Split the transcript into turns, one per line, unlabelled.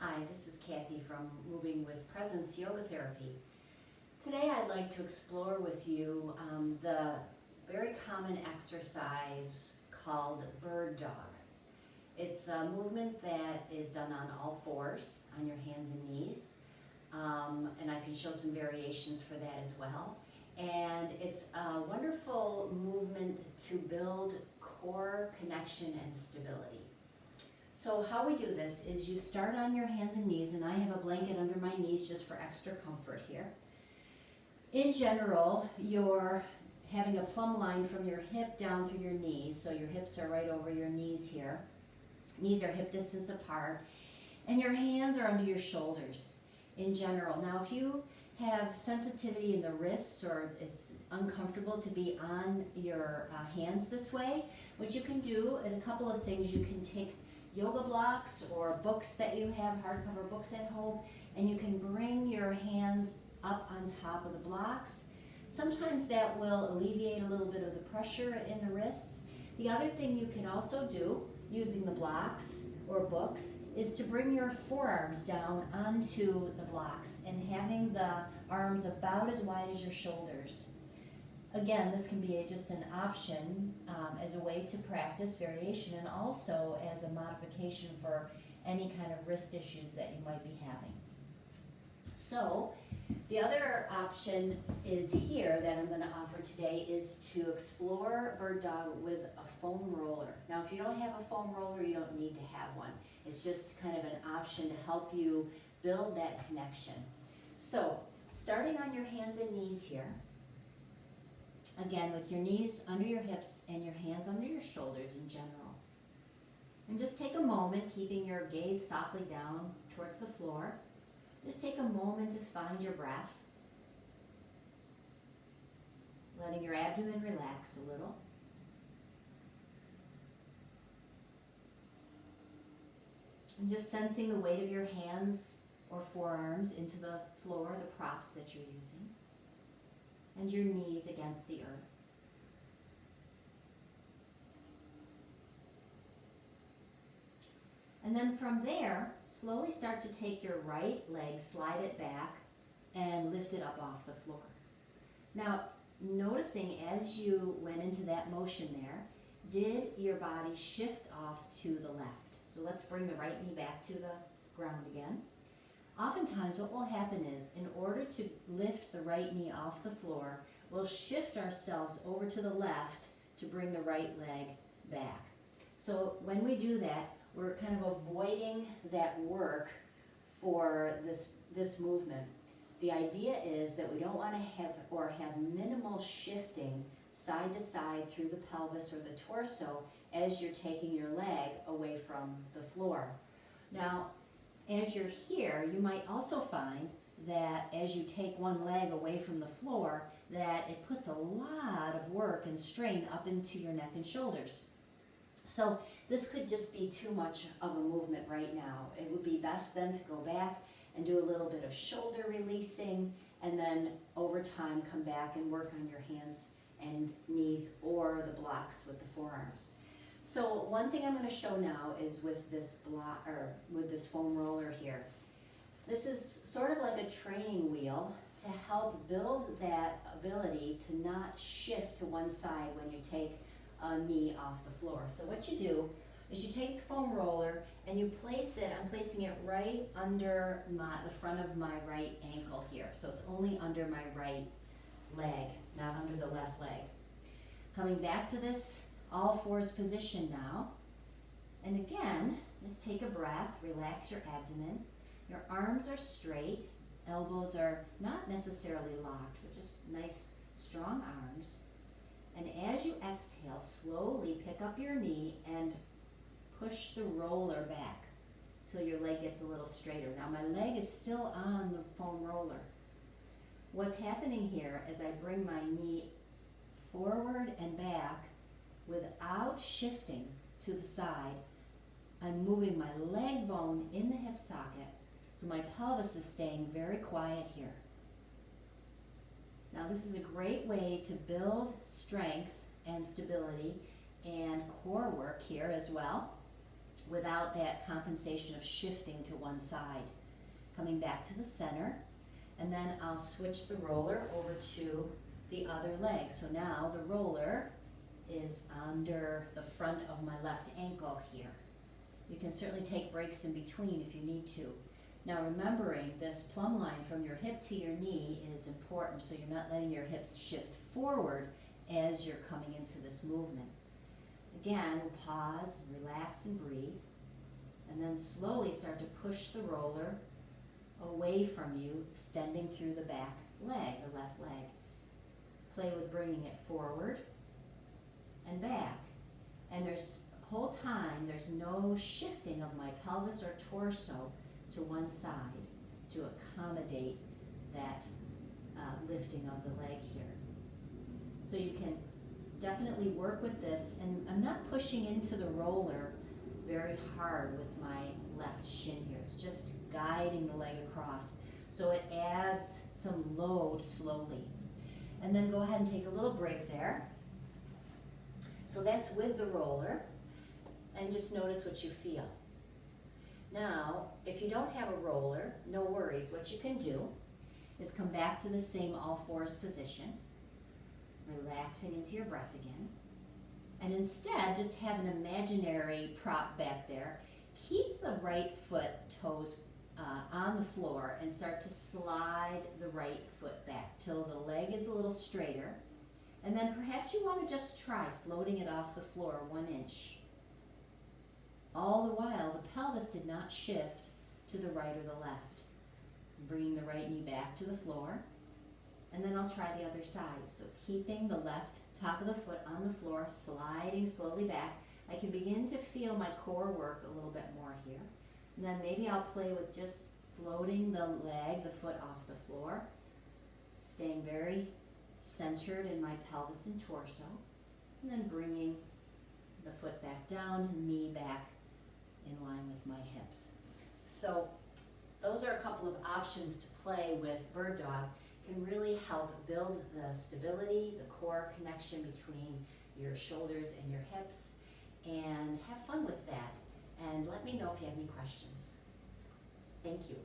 Hi, this is Kathy from Moving with Presence Yoga Therapy. Today I'd like to explore with you the very common exercise called bird dog. It's a movement that is done on all fours, on your hands and knees, and I can show some variations for that as well. And it's a wonderful movement to build core connection and stability. So how we do this is you start on your hands and knees, and I have a blanket under my knees just for extra comfort here. In general, you're having a plumb line from your hip down through your knees, so your hips are right over your knees here. Knees are hip distance apart, and your hands are under your shoulders in general. Now if you have sensitivity in the wrists or it's uncomfortable to be on your hands this way, what you can do is a couple of things. You can take yoga blocks or books that you have, hardcover books at home, and you can bring your hands up on top of the blocks. Sometimes that will alleviate a little bit of the pressure in the wrists. The other thing you can also do using the blocks or books is to bring your forearms down onto the blocks and having the arms about as wide as your shoulders. Again, this can be just an option as a way to practice variation and also as a modification for any kind of wrist issues that you might be having. So the other option is here that I'm going to offer today is to explore bird dog with a foam roller. Now if you don't have a foam roller, you don't need to have one. It's just kind of an option to help you build that connection. So starting on your hands and knees here, again, with your knees under your hips and your hands under your shoulders in general. And just take a moment, keeping your gaze softly down towards the floor. Just take a moment to find your breath. Letting your abdomen relax a little. And just sensing the weight of your hands or forearms into the floor, the props that you're using. And your knees against the earth. And then from there, slowly start to take your right leg, slide it back, and lift it up off the floor. Now, noticing as you went into that motion there, did your body shift off to the left? So let's bring the right knee back to the ground again. Oftentimes what will happen is, in order to lift the right knee off the floor, we'll shift ourselves over to the left to bring the right leg back. So when we do that, we're kind of avoiding that work for this movement. The idea is that we don't want to have minimal shifting side to side through the pelvis or the torso as you're taking your leg away from the floor. Now, as you're here, you might also find that as you take one leg away from the floor, that it puts a lot of work and strain up into your neck and shoulders. So this could just be too much of a movement right now. It would be best then to go back and do a little bit of shoulder releasing, and then over time come back and work on your hands and knees or the blocks with the forearms. So one thing I'm going to show now is with this block, or with this foam roller here. This is sort of like a training wheel to help build that ability to not shift to one side when you take a knee off the floor. So what you do is you take the foam roller and you place it, I'm placing it right under the front of my right ankle here. So it's only under my right leg, not under the left leg. Coming back to this all fours position now. And again, just take a breath, relax your abdomen. Your arms are straight, elbows are not necessarily locked, but just nice, strong arms. And as you exhale, slowly pick up your knee and push the roller back till your leg gets a little straighter. Now my leg is still on the foam roller. What's happening here is I bring my knee forward and back without shifting to the side. I'm moving my leg bone in the hip socket, so my pelvis is staying very quiet here. Now this is a great way to build strength and stability and core work here as well. without that compensation of shifting to one side. Coming back to the center, and then I'll switch the roller over to the other leg. So now the roller is under the front of my left ankle here. You can certainly take breaks in between if you need to. Now remembering this plumb line from your hip to your knee is important, so you're not letting your hips shift forward as you're coming into this movement. Again, we'll pause, relax and breathe, and then slowly start to push the roller away from you, extending through the back leg, the left leg. Play with bringing it forward and back. And there's whole time, there's no shifting of my pelvis or torso to one side to accommodate that lifting of the leg here. So you can definitely work with this, and I'm not pushing into the roller very hard with my left shin here. It's just guiding the leg across. So it adds some load slowly. And then go ahead and take a little break there. So that's with the roller, and just notice what you feel. Now, if you don't have a roller, no worries. What you can do is come back to the same all fours position, relaxing into your breath again, and instead just have an imaginary prop back there. Keep the right foot toes on the floor and start to slide the right foot back till the leg is a little straighter. And then perhaps you want to just try floating it off the floor 1 inch. All the while, the pelvis did not shift to the right or the left. Bringing the right knee back to the floor. And then I'll try the other side. So keeping the left top of the foot on the floor, sliding slowly back. I can begin to feel my core work a little bit more here. And then maybe I'll play with just floating the leg, the foot off the floor, staying very centered in my pelvis and torso, and then bringing the foot back down, knee back in line with my hips. So those are a couple of options to play with Bird Dog. Can really help build the stability, the core connection between your shoulders and your hips, and have fun with that. And let me know if you have any questions. Thank you.